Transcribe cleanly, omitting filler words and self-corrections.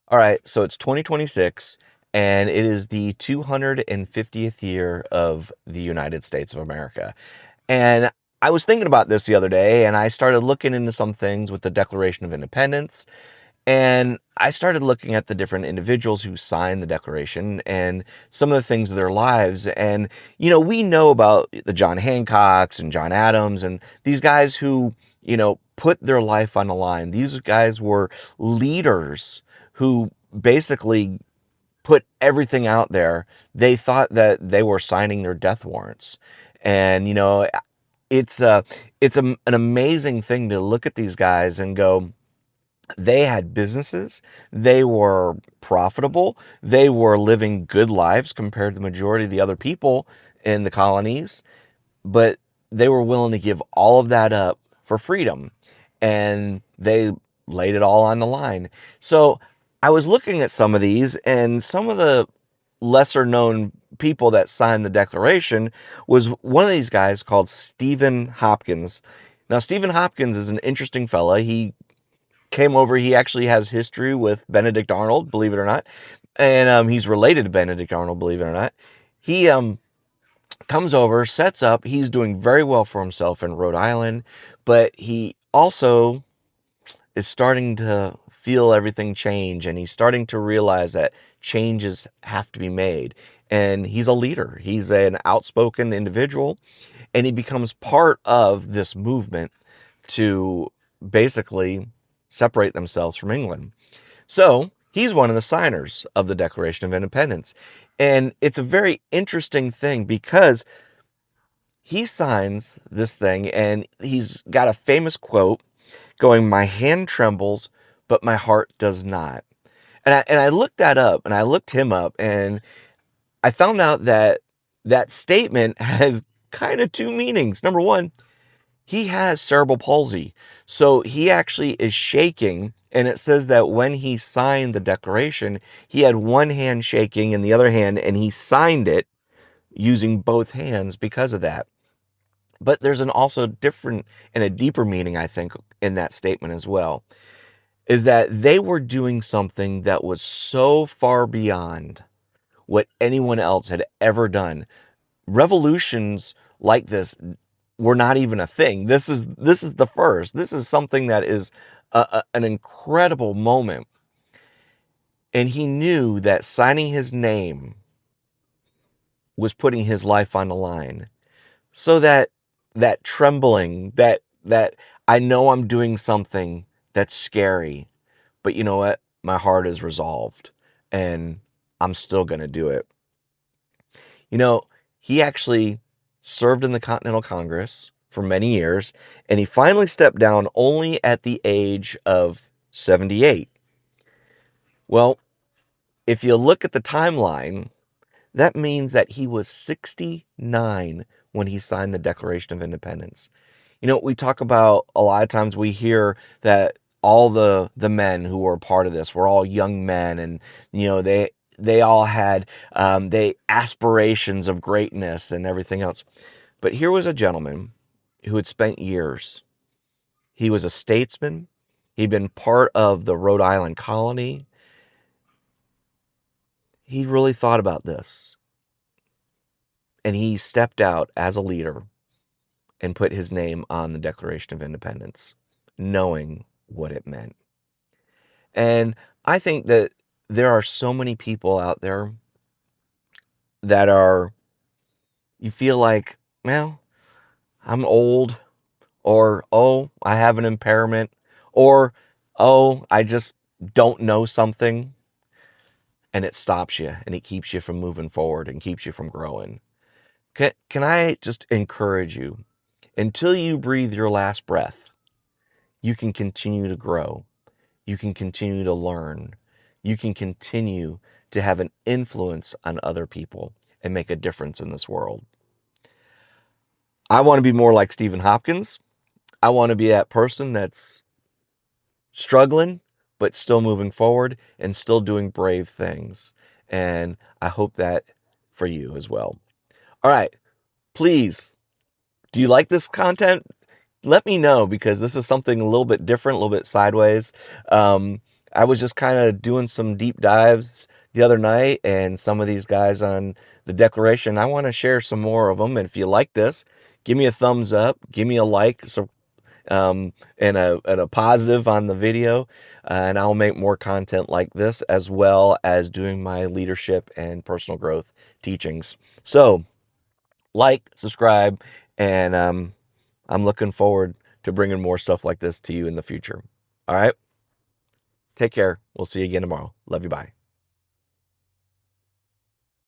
All right, so it's 2026, and it is the 250th year of the United States of America. And I was thinking about this the other day, and I started looking into some things with the Declaration of Independence. And I started looking at the different individuals who signed the Declaration and some of the things of their lives. And, we know about the John Hancocks and John Adams and these guys who, put their life on the line. These guys were leaders who basically put everything out there. They thought that they were signing their death warrants. And, it's an amazing thing to look at these guys and go, they had businesses, they were profitable, they were living good lives compared to the majority of the other people in the colonies, but they were willing to give all of that up for freedom, and they laid it all on the line. So I was looking at some of these, and some of the lesser known people that signed the Declaration was one of these guys called Stephen Hopkins. Now, Stephen Hopkins is an interesting fella. He came over. He actually has history with Benedict Arnold, believe it or not. And he's related to Benedict Arnold, believe it or not. He comes over, sets up. He's doing very well for himself in Rhode Island, but he also is starting to feel everything change, and he's starting to realize that changes have to be made. And he's a leader. He's an outspoken individual, and he becomes part of this movement to basically separate themselves from England. So he's one of the signers of the Declaration of Independence. And it's a very interesting thing because he signs this thing and he's got a famous quote going, "My hand trembles, but my heart does not." And I looked that up, and I looked him up, and I found out that that statement has kind of two meanings. Number one, he has cerebral palsy. So he actually is shaking. And it says that when he signed the Declaration, he had one hand shaking and the other hand, and he signed it using both hands because of that. But there's an also different and a deeper meaning, I think, in that statement as well, is that they were doing something that was so far beyond what anyone else had ever done. Revolutions like this were not even a thing. This is the first. This is something that is an incredible moment. And he knew that signing his name was putting his life on the line. So that trembling, that I know I'm doing something that's scary, but you know what? My heart is resolved, and I'm still going to do it. You know, he actually served in the Continental Congress for many years, and he finally stepped down only at the age of 78. Well, if you look at the timeline, that means that he was 69 when he signed the Declaration of Independence. We talk about a lot of times we hear that all the men who were part of this were all young men, and they all had they aspirations of greatness and everything else. But here was a gentleman who had spent years. He was a statesman. He'd been part of the Rhode Island colony. He really thought about this, and he stepped out as a leader and put his name on the Declaration of Independence, knowing what it meant. And I think that there are so many people out there that you feel like, well, I'm old, or, oh, I have an impairment, or, oh, I just don't know something, and it stops you and it keeps you from moving forward and keeps you from growing. Can I just encourage you, until you breathe your last breath, you can continue to grow. You can continue to learn. You can continue to have an influence on other people and make a difference in this world. I want to be more like Stephen Hopkins. I want to be that person that's struggling, but still moving forward and still doing brave things. And I hope that for you as well. All right. Please, do you like this content? Let me know, because this is something a little bit different, a little bit sideways. Um, I was just kind of doing some deep dives the other night, and some of these guys on the Declaration, I want to share some more of them. And if you like this, give me a thumbs up, give me a like, so and a positive on the video, and I'll make more content like this, as well as doing my leadership and personal growth teachings. So like, subscribe, and I'm looking forward to bringing more stuff like this to you in the future. All right, take care. We'll see you again tomorrow. Love you. Bye.